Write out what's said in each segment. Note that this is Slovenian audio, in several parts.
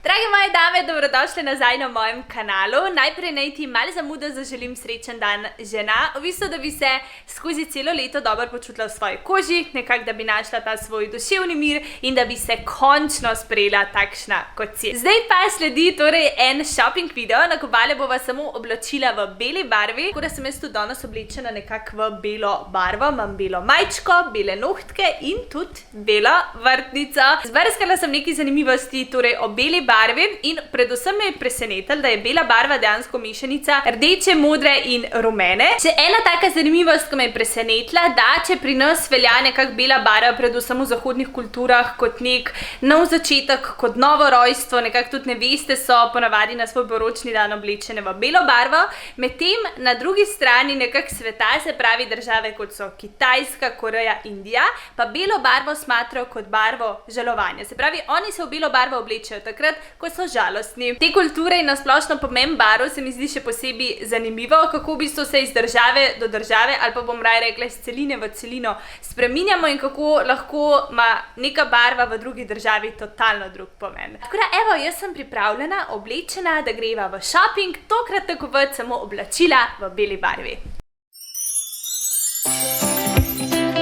Drage moje dame, dobrodošli nazaj na mojem kanalu. Najprej naj ti malo zamudo zaželim srečen dan žena. V bistvu, da bi se skozi celo leto dobro počutila v svoji koži, nekako da bi našla ta svoj duševni mir in da bi se končno sprejela takšna kot si. Zdaj pa sledi torej en shopping video. Na Kobale bova samo oblačila v beli barvi, tako da sem jaz tudi danes oblečena nekako v belo barvo. Imam belo majčko, bele nohtke in tudi belo vrtnico. Zbrskala sem nekaj zanimivosti torej o beli barvi in predvsem me je presenetilo, da je bela barva dejansko mešanica rdeče, modre in rumene. Še ena taka zanimivost, ki me je presenetila, da če pri nas velja nekako bela barva, predvsem v zahodnih kulturah, kot nek nov začetek, kot novo rojstvo, nekako tudi neveste so ponavadi na svoj poročni dan oblečene v belo barvo, medtem na drugi strani nekako sveta, se pravi države kot so Kitajska, Koreja, Indija, pa belo barvo smatrajo kot barvo žalovanja. Se pravi, oni se v belo barvo oblečejo takrat, ko so žalostni. Te kulture in nasplošno pomen barv se mi zdi še posebej zanimivo, kako v bistvu se iz države do države, ali pa bom raje rekla iz celine v celino spreminjamo in kako lahko ima neka barva v drugi državi totalno drug pomen. Tako da, evo, jaz sem pripravljena, oblečena, da greva v shopping, tokrat tako samo oblačila v beli barvi.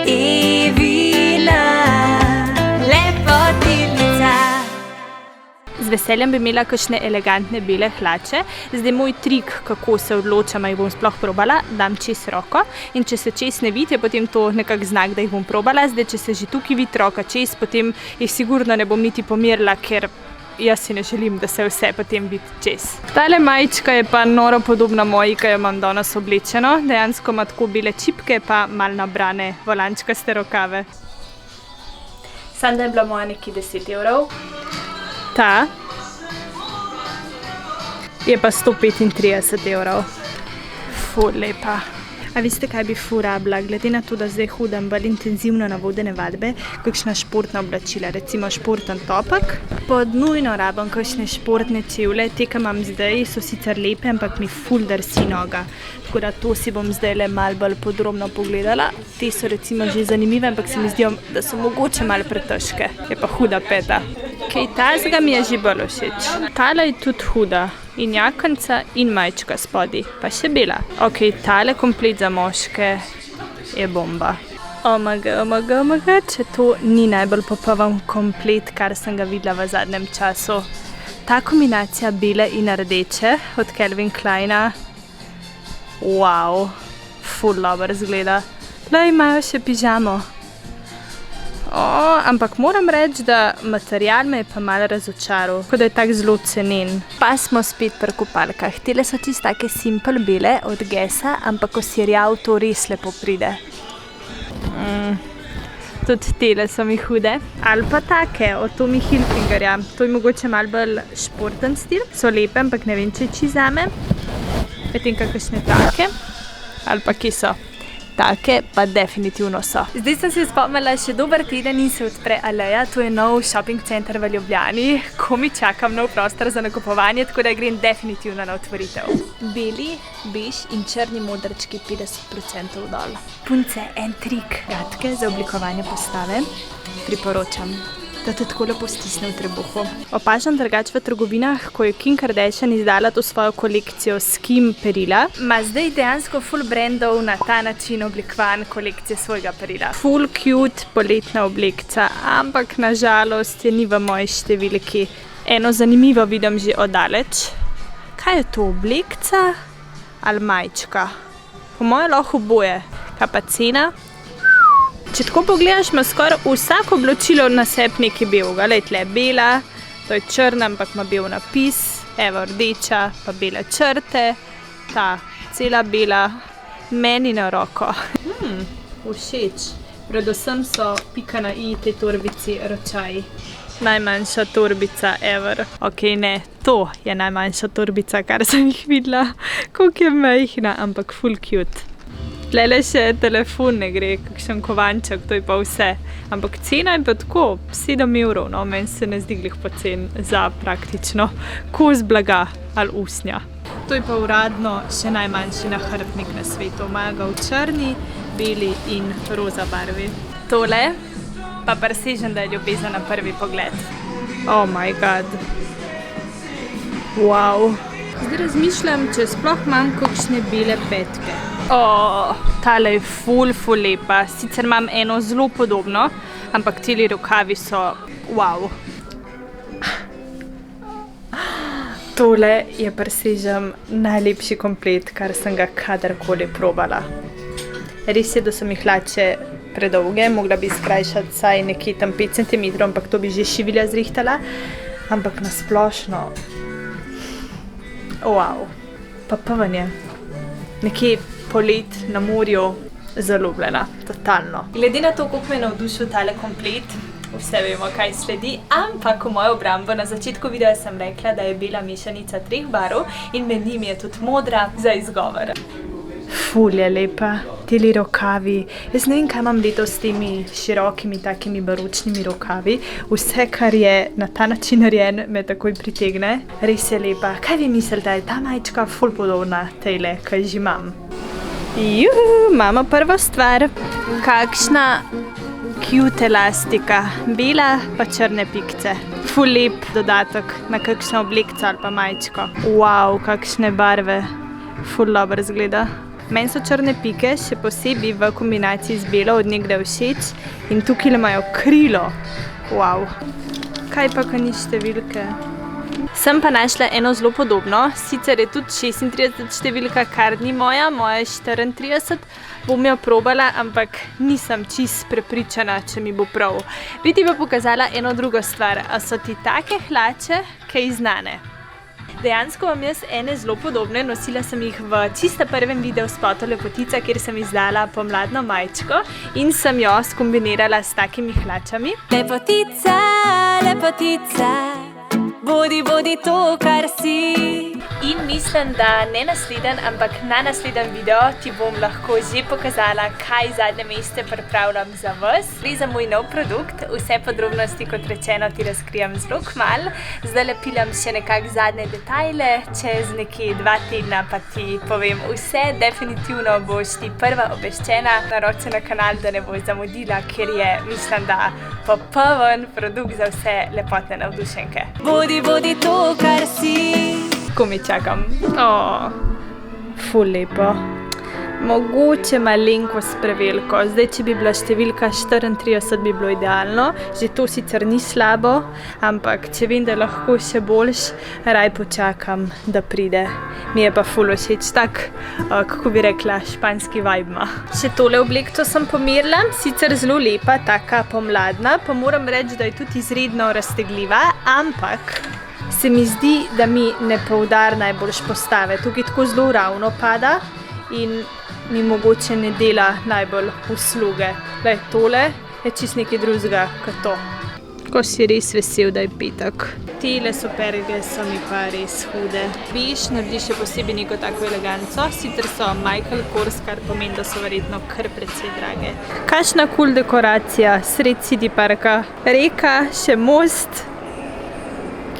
Evina, lepotilnica. Z veseljem bi imela kakšne elegantne bele hlače. Zdaj moj trik, kako se odločam, jih bom sploh probala, dam čez roko in če se čez ne vidi, je potem to nekak znak, da jih bom probala. Zdaj, če se že tukaj vidi roka čez, potem jih sigurno ne bom niti pomerila, ker jaz si ne želim, da se vse potem vidi čez. Tale majčka je pa noro podobna moji, ki jo imam danes oblečeno. Dejansko ima tako bele čipke, pa malo nabrane volančkaste rokave. Samo da je bila moja nekaj 10 evrov. Ta je pa 135 evrov. Ful lepa. A veste, kaj bi ful rabila? Glede na to, da zdaj hodim bolj intenzivno na vodene vadbe, kakšna športna oblačila, recimo športen topek. Pod nujno rabim kakšne športne čevlje. Te, ki imam zdaj, so sicer lepe, ampak mi ful drsi noga. Tako da to si bom zdaj le malo bolj podrobno pogledala. Te so recimo že zanimive, ampak se mi zdijo, da so mogoče malo pretežke. Je pa huda peta. Kaj tazga mi je že bolj všeč. Tale je tudi huda. In jakanca in majčka spodaj, pa še bela. Ok, tale komplet za moške je bomba. Omega, če to ni najbolj popoln komplet, kar sem ga videla v zadnjem času. Ta kombinacija bele in rdeče od Calvin Kleina, wow, ful dobro izgleda. Le imajo še pižamo. Ampak moram reči, da material me je pa malo razočaral, kot da je tak zelo cenen. Pa smo spet pri kopalkah. Tele so čisto take simple bele od Guessa, ampak ko si rjav, to res lepo pride. Tudi tele so mi hude. Ali pa take, od Tommy Hilfigerja. To je mogoče malo bolj športen stil. So lepe, ampak ne vem, če je čisto zame. Medtem kakšne take. Ali pa kje so. Take pa definitivno so. Zdaj sem se spomnila, še dober teden in se odpre Aleja, to je nov shopping center v Ljubljani. Ko mi čakam nov prostor za nakupovanje, tako da grem definitivno na otvoritev. Beli, bež in črni modrčki 50% dol. Punce, en trik. Kratke za oblikovanje postave. Priporočam, da te tako lepo stisne v trebuhu. Opažam drugače v trgovinah, ko je Kim Kardashian izdala to svojo kolekcijo Skim perila, ima zdaj dejansko full brandov na ta način oblikovan kolekcije svojega perila. Full cute poletna oblekca, ampak nažalost je ni v moji številki. Eno zanimivo vidim že oddaleč. Kaj je to, oblekca ali majčka? Po moje lahko oboje. Kaj pa cena? Če tako pogledaš, ima skoraj vsako oblačilo na sebi nekaj belega. Lej, tle bela, to je črna, ampak ima bel napis, evo rdeča, pa bele črte, ta cela bela, meni na roko. Všeč. Predvsem so pika na i te torbici ročaji. Najmanjša torbica ever. Ok, ne, to je najmanjša torbica, kar sem jih videla. Koliko je majhna, ampak full cute. Tlele še telefon ne gre, kakšen kovanček, to je pa vse. Ampak cena je pa tako, 7 €, no, meni se ne zdi glih pocen za praktično kos blaga ali usnja. To je pa uradno še najmanjši nahrbtnik na svetu. Imajo ga v črni, beli in roza barvi. Tole pa presežem, da je ljubezen na prvi pogled. Oh my god. Wow. Zdaj razmišljam, če sploh imam kakšne bele petke. Tale je ful lepa. Sicer imam eno zelo podobno, ampak celi rokavi so wow. Tole je presežem najlepši komplet, kar sem ga kadarkoli probala. Res je, da so mi hlače predolge, mogla bi skrajšati vsaj nekje tam 5 cm, ampak to bi že šivilja zrihtala. Ampak nasplošno, wow, pa pavanje. Nekje polet na morju, zaljubljena, totalno. Glede na to, koliko me je navdušil tale komplet, vse vemo, kaj sledi, ampak v mojo obrambo na začetku videa sem rekla, da je bela mešanica 3 barv in med njimi je tudi modra za izgovor. Ful je lepa, teli rokavi. Jaz ne vem, kaj imam letos s temi širokimi, takimi baročnimi rokavi. Vse, kar je na ta način narejen, me takoj pritegne. Res je lepa. Kaj vi mislite, da je ta majčka ful podobna tejle, kaj že imam? Juhu, imamo prvo stvar. Kakšna cute elastika. Bela pa črne pikce. Ful lep dodatek na kakšno oblekco ali pa majčko. Wow, kakšne barve. Ful dobro izgleda. Meni so črne pike, še posebej v kombinaciji z belo od nekdaj všeč in tukaj imajo krilo. Wow. Kaj pa, ko ni številke? Sem pa našla eno zelo podobno, sicer je tudi 36 številka, kar ni moja je 34, bom jo probala, ampak nisem čisto prepričana, če mi bo prav. Bi ti pa pokazala eno drugo stvar, a so ti take hlače kaj znane? Dejansko imam jaz ene zelo podobne, nosila sem jih v čisto prvem videu spotu Lepotica, kjer sem izdala pomladno majčko in sem jo skombinirala s takimi hlačami. Lepotica, lepotica, bodi to, kar si. In mislim, da ne naslednji, ampak na naslednjem videu ti bom lahko že pokazala, kaj zadnje mesece pripravljam za vas. Gre za moj nov produkt, vse podrobnosti, kot rečeno, ti razkrijem zelo kmalu. Zdaj lepilam še nekako zadnje detajle, čez nekje 2 tedna pa ti povem vse. Definitivno boš ti prva obveščena. Naroči se na kanal, da ne boš zamudila, ker je, mislim, da popoln produkt za vse lepotne navdušenke. Bodi to, kar si. Ko mi čakam. Ful lepo. Mogoče malenkost preveliko. Zdaj, če bi bila številka 34, bi bilo idealno. Že to sicer ni slabo, ampak če vem, da lahko še boljš, raj počakam, da pride. Mi je pa ful všeč, tak, kako bi rekla, španski vibe ima. Še tole oblekco sem pomerila, sicer zelo lepa, taka pomladna, pa moram reči, da je tudi izredno raztegljiva, ampak se mi zdi, da mi ne poudar najboljš postave. Tukaj tako zelo ravno pada in mi mogoče ne dela najbolj usluge. Glej, tole je čisto nekaj drugega kot to. Ko si res vesel, da je petek. Tele superge so mi pa res hude. Veš, naredi še posebej neko tako eleganco, sicer so Michael Kors, kar pomeni, da so verjetno kar precej drage. Kakšna cool dekoracija, sred City parka. Reka, še most.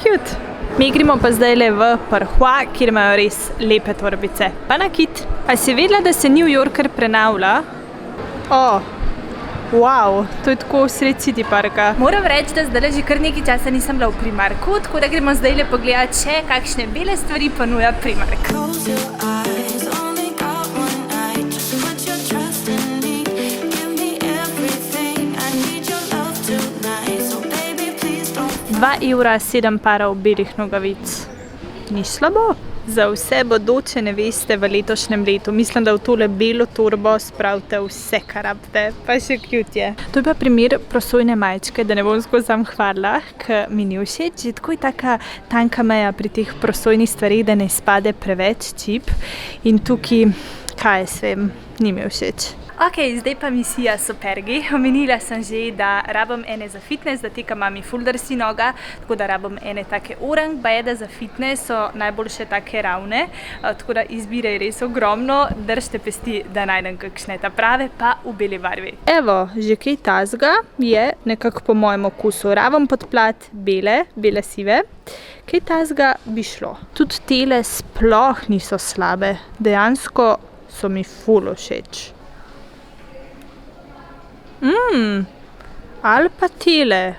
Cute. Mi gremo pa zdajle v Parhua, kjer imajo res lepe torbice. Pa nakit. A si vedela, da se New Yorker prenavlja? Wow, to je tako sred City parka. Moram reči, da zdaj že kar nekaj časa nisem bila v Primarku, tako da gremo zdajle pogledati še, kakšne bele stvari ponuja Primark. €2 7 parov belih nogavic. Ni slabo. Za vse bodoče neveste v letošnjem letu. Mislim, da v tole belo torbo spravite vse, kar rabite. Pa še cute je. To je pa primer prosojne majčke, da ne bom skozi sam hvalila, ker mi ni všeč. Že tako je taka tanka meja pri teh prosojnih stvarih, da ne spade preveč čip. In tukaj, kaj jaz vem, ni mi všeč. Ok, zdaj pa misija supergi. Omenila sem že, da rabim ene za fitness, da tekam mami fuldarsi noga, tako da rabim ene take orang, bajeda za fitness so najboljše take ravne, tako da izbire je res ogromno, držite pesti, da najdem kakšne ta prave, pa v beli barvi. Evo, že kaj tazga je nekako po mojem okusu, raven podplat bele sive, kaj tazga bi šlo. Tudi tele sploh niso slabe, dejansko so mi ful všeč. Ali pa tele,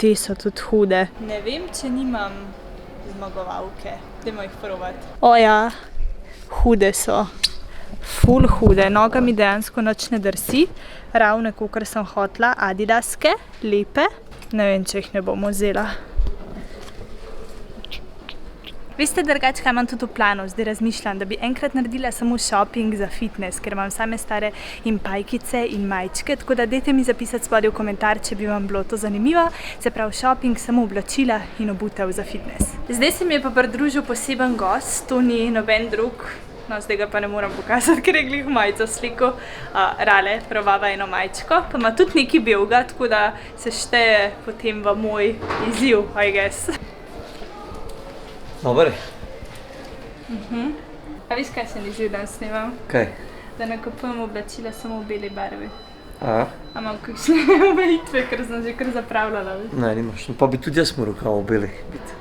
te so tudi hude. Ne vem, če nimam zmagovalke. Dajmo jih probati. Ja, hude so. Ful hude. Noga mi dejansko nič ne drsi. Ravne, kakor sem hotela, adidaske, lepe. Ne vem, če jih ne bom vzela. Veste, drugače, kaj imam tudi v planu, zdaj razmišljam, da bi enkrat naredila samo shopping za fitness, ker imam same stare in pajkice in majčke, tako da dajte mi zapisati spodaj v komentar, če bi vam bilo to zanimivo, se pravi shopping, samo oblačila in obutev za fitness. Zdaj se mi je pa pridružil poseben gost, to ni noben drug, no zdaj ga pa ne moram pokazati, ker je glih majico sliko, Rale, probava eno majčko, pa ima tudi nekaj belega, tako da se šteje potem v moj izziv, I guess. Dobar. A viš, kaj se izziv dan snimam? Kaj? Da nakupujem oblačila samo v beli barvi. A imam kakšne omejitve, ker sem že kar zapravljala. Ne, nimaš. No, pa bi tudi jaz moral kao v beli biti.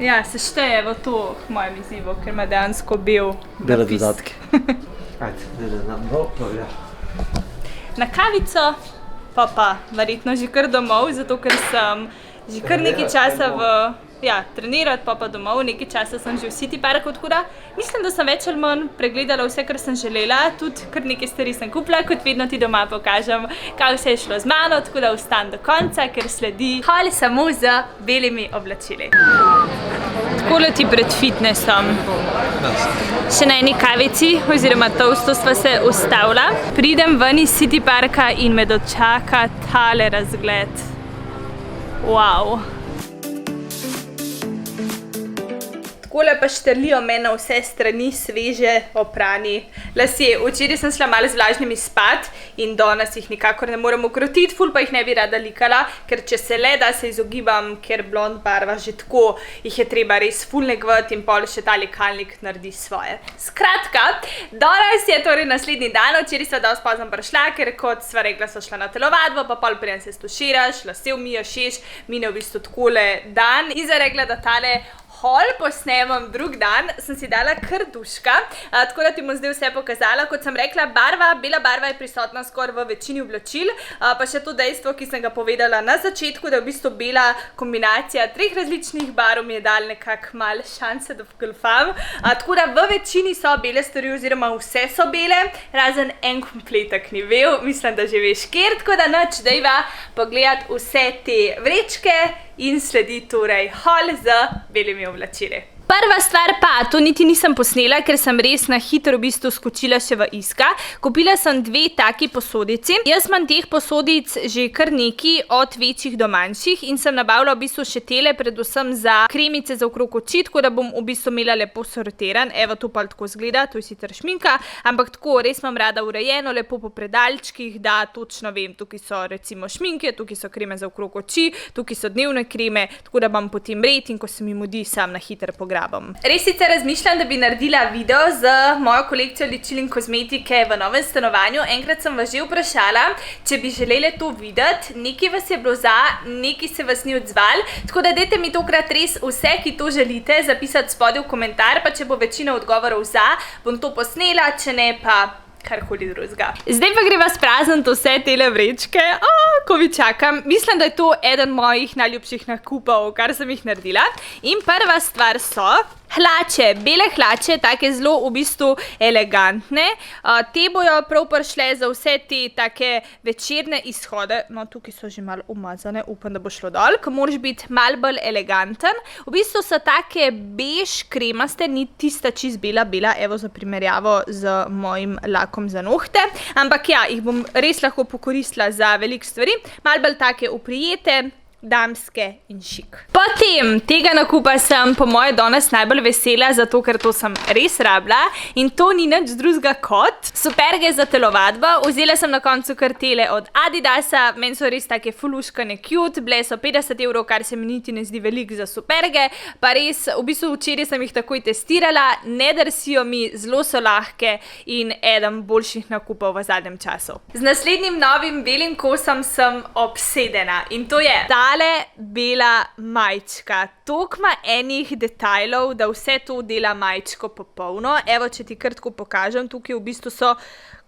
Ja, se šteje v to k mojem izzivu, ker ima dejansko bel Bele napis. dodatke. Ajde, da nam dobro. Na kavico pa verjetno že kar domov, zato ker sem že kar nekaj časa trenirati, pa domov, nekaj časa sem že v City Parku, tako da mislim, da sem več ali manj pregledala vse, kar sem želela, tudi kar nekaj stvari sem kupila, kot vedno ti doma pokažem, kaj vse je šlo z mano, tako da ostan do konca, ker sledi haul samo z belimi oblačili. Takole ti pred fitnessom. Še na eni kavici, oziroma toastu sva se ustavila. Pridem ven iz City Parka in me dočaka tale razgled. Wow. Takole pa štrlijo me na vse strani sveže oprani lasje. Včeraj sem šla malo z vlažnimi spat in danes jih nikakor ne morem ukrotiti, ful pa jih ne bi rada likala, ker če se le da se izogibam, ker blond barva že tako jih je treba res ful negvati in pol še ta likalnik naredi svoje. Skratka, danes je torej naslednji dan, včeraj sva dosti pozno prišla, ker kot sva rekla, so šla na telovadbo, pa pol preden se stuširaš, lase umiješ, mine v bistvu takole dan in za rekla, da tale haul posnemam drug dan, sem si dala kar duška, tako da ti bom zdaj vse pokazala. Kot sem rekla, bela barva je prisotna skoraj v večini oblačil, pa še to dejstvo, ki sem ga povedala na začetku, da v bistvu bela kombinacija 3 različnih barv mi je dal nekako malo šanse, da vgolfam. Tako da v večini so bele stvari, oziroma vse so bele, razen en kompletek ni vel, mislim, da že veš kjer, tako da nič, dajva pogledati vse te vrečke in sledi torej haul z belimi oblačili. Prva stvar pa, to niti nisem posnela, ker sem res na hitro v bistvu skočila še v Iska. Kupila sem 2 taki posodici. Jaz imam teh posodic že kar nekaj, od večjih do manjših in sem nabavila v bistvu še tele, predvsem za kremice za okrog oči, tako da bom v bistvu imela lepo sortiran. Evo, to pa tako zgleda, to je sicer šminka, ampak tako res imam rada urejeno, lepo po predalčkih, da točno vem, tukaj so recimo šminke, tukaj so kreme za okrog oči, tukaj so dnevne kreme, tako da bom potem red in ko se mi mudi, sam na hitro pograbim. Res sicer razmišljam, da bi naredila video z mojo kolekcijo ličil in kozmetike v novem stanovanju. Enkrat sem vas že vprašala, če bi želeli to videti. Nekaj vas je bilo za, nekaj se vas ni odzval. Tako da dajte mi tokrat res vse, ki to želite, zapisati spodaj v komentar, pa če bo večina odgovorov za, bom to posnela, če ne pa karkoli drugega. Zdaj pa greva sprazniti vse tele vrečke, ko vi čakam. Mislim, da je to eden mojih najljubših nakupov, kar sem jih naredila. In prva stvar so hlače, bele hlače, take zelo v bistvu elegantne. Te bojo prav prišle za vse te take večerne izhode. No, tukaj so že malo umazane, upam, da bo šlo dol, ko moraš biti malo bolj eleganten. V bistvu so take bež kremaste, ni tista čist bela, evo za primerjavo z mojim lakom za nohte. Ampak ja, jih bom res lahko pokoristila za veliko stvari. Malo bolj take oprijete, damske in šik. Potem tega nakupa sem po moje danes najbolj vesela, zato ker to sem res rabila in to ni nič drugega kot superge za telovadbo. Vzela sem na koncu kartele od Adidasa, meni so res take fuluškane cute, bile so 50 €, kar se mi niti ne zdi veliko za superge, pa res, v bistvu včeraj sem jih takoj testirala, ne drsijo mi, zelo so lahke in eden boljših nakupov v zadnjem času. Z naslednjim novim belim kosom sem obsedena in to je tale bela majčka. Toliko ima enih detajlov, da vse to dela majčko popolno. Evo, če ti kar tako pokažem, tukaj v bistvu so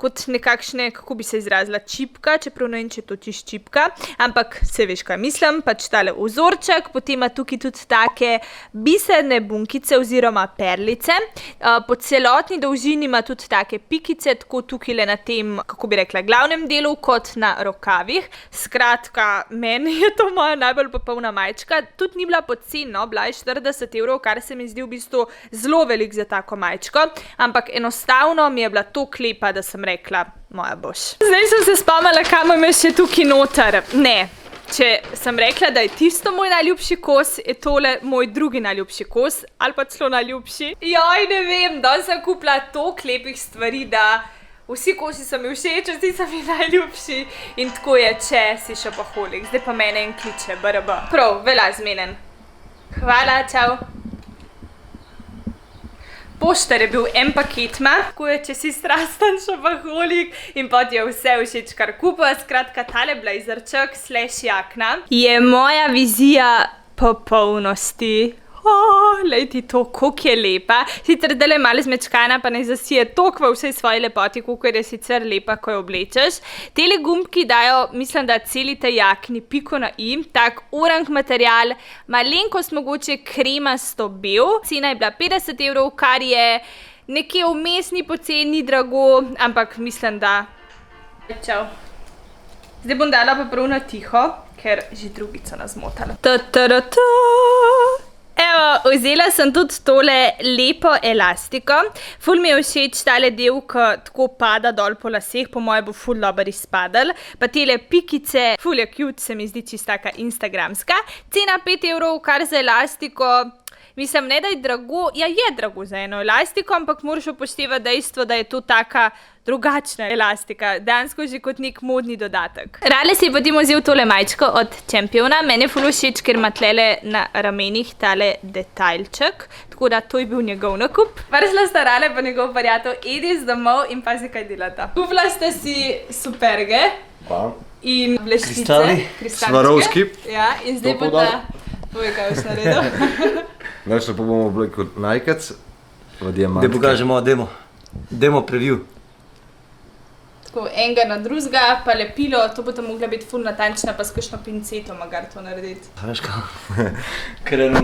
kot nekakšne, kako bi se izrazila, čipka, čeprav ne vem, če je to čisto čipka, ampak se veš, kaj mislim, pač tale vzorček, potem ima tukaj tudi take biserne bunkice oziroma perlice. Po celotni dolžini ima tudi take pikice, tako tukaj le na tem, kako bi rekla, glavnem delu, kot na rokavih. Skratka, meni je to moja najbolj popolna majčka. Tudi ni bila poceni, no, bila je 40 €, kar se mi zdi v bistvu zelo veliko za tako majčko, ampak enostavno mi je bila toliko lepa, da sem rekla, moja boš. Zdaj sem se spomnila, kam imam še tukaj noter. Ne, če sem rekla, da je tisto moj najljubši kos, je tole moj drugi najljubši kos, ali pa celo najljubši. Joj, ne vem, danes sem kupila toliko lepih stvari, da vsi kosi so mi všeč, vsi so mi najljubši in tako je, če si šopaholik. Zdaj pa mene en kliče, BRB. Prav, velja zmenen. Hvala, čau. Poštar je bil en paket ima, tako je, če si strasten šopaholik in pa ti je vse všeč, kar kupa. Skratka, tale blazerček / jakna je moja vizija popolnosti. Lejti to, koliko je lepa. Sicer dele malo zmečkana, pa ne zasije toliko v vsej svoji lepoti, koliko je sicer lepa, ko jo oblečeš. Tele gumbki dajo, mislim, da celi tej jakni piko na i, tak orang material, malenkost mogoče kremasto bel. Cena je bila 50 €, kar je nekje vmes, ni poceni, ni drago, ampak mislim, da... Čau. Zdaj bom dala pa prav na tiho, ker že drugico nas zmotala. Evo, vzela sem tudi tole lepo elastiko. Ful mi je všeč tale del, ko tako pada dol po laseh, po moje bo ful dober izpadel. Pa tele pikice, ful je cute, se mi zdi čisto taka instagramska. Cena 5 €, kar za elastiko, mislim, ne da je drago, ja je drago za eno elastiko, ampak moraš upoštevati dejstvo, da je to taka drugačna elastika, dejansko že kot nek modni dodatek. Rale si je potem vzel tole majčko od Championa, meni je ful všeč, ker ima tlele na ramenih tale detajlček, tako da to je bil njegov nakup. Vršla sta Rale pa njegov prijatelj Edis domov in pazi, kaj delata. Kupila sta si superge in bleščice. Svarovski. Ja, in zdaj pa ta, povej, kaj boš naredil. Najšla pa bomo oblekli najkac v diamantke. Da pokažemo demo preview. Tako enega na drugega, pa lepilo, to bo tam mogla biti ful natančna, pa s kakšno pinceto magar to narediti. Veš kaj? Kar je ne.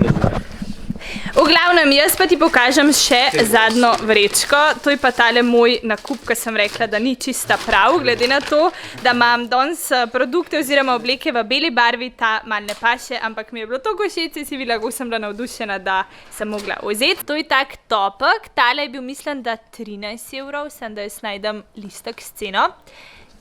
V glavnem, jaz pa ti pokažem še zadnjo vrečko. To je pa tale moj nakup, ki sem rekla, da ni čista prav, glede na to, da imam danes produkte oziroma obleke v beli barvi, ta malo ne paše, ampak mi je bilo toliko všeč, si videla, kako sem bila navdušena, da sem mogla vzeti. To je tak topek, tale je bil, mislim, da 13 €, sem da jaz najdem listek s ceno.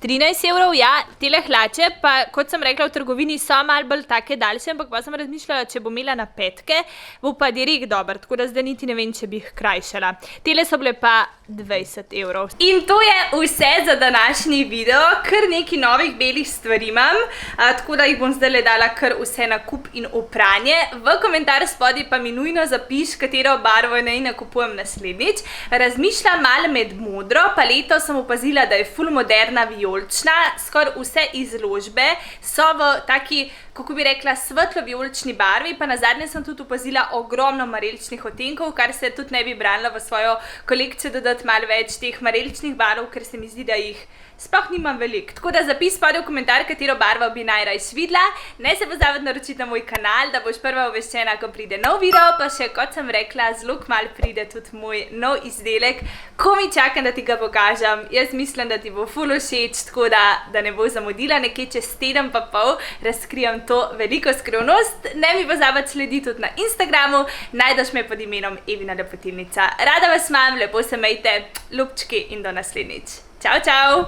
13 €, ja, tele hlače, pa kot sem rekla, v trgovini so malo bolj take daljše, ampak pa sem razmišljala, če bo imela na petke, bo pa direkt dober, tako da zdaj niti ne vem, če bi jih krajšala. Tele so bile pa 20 €. In to je vse za današnji video, kar nekaj novih belih stvari imam, tako da jih bom zdaj dala kar vse na kup in opranje. V komentar spodaj pa mi nujno zapiš, katero barvo naj nakupujem naslednjič. Razmišljam malo med modro paleto, sem opazila, da je ful moderna vijolična, skoraj vse izložbe so v taki, kako bi rekla, svetlo-vijolični barvi, pa nazadnje sem tudi opazila ogromno mareličnih odtenkov, kar se tudi ne bi branila v svojo kolekcijo dodati malo več teh mareličnih barv, ker se mi zdi, da jih sploh nimam veliko. Tako da zapis spodaj v komentar, katero barvo bi najrajš videla. Ne se pozabiti naročiti na moj kanal, da boš prva obveščena, ko pride nov video, pa še, kot sem rekla, zelo kmalu pride tudi moj nov izdelek. Ko mi čakam, da ti ga pokažem, jaz mislim, da ti bo ful všeč, tako da ne bo zamudila, nekje čez teden pa pol razkrijem to veliko skrivnost. Ne mi pozabiti slediti tudi na Instagramu, najdeš me pod imenom Evina Lepotilnica. Rada vas imam, lepo se imejte, ljubčki in do naslednjič. Čau, čau!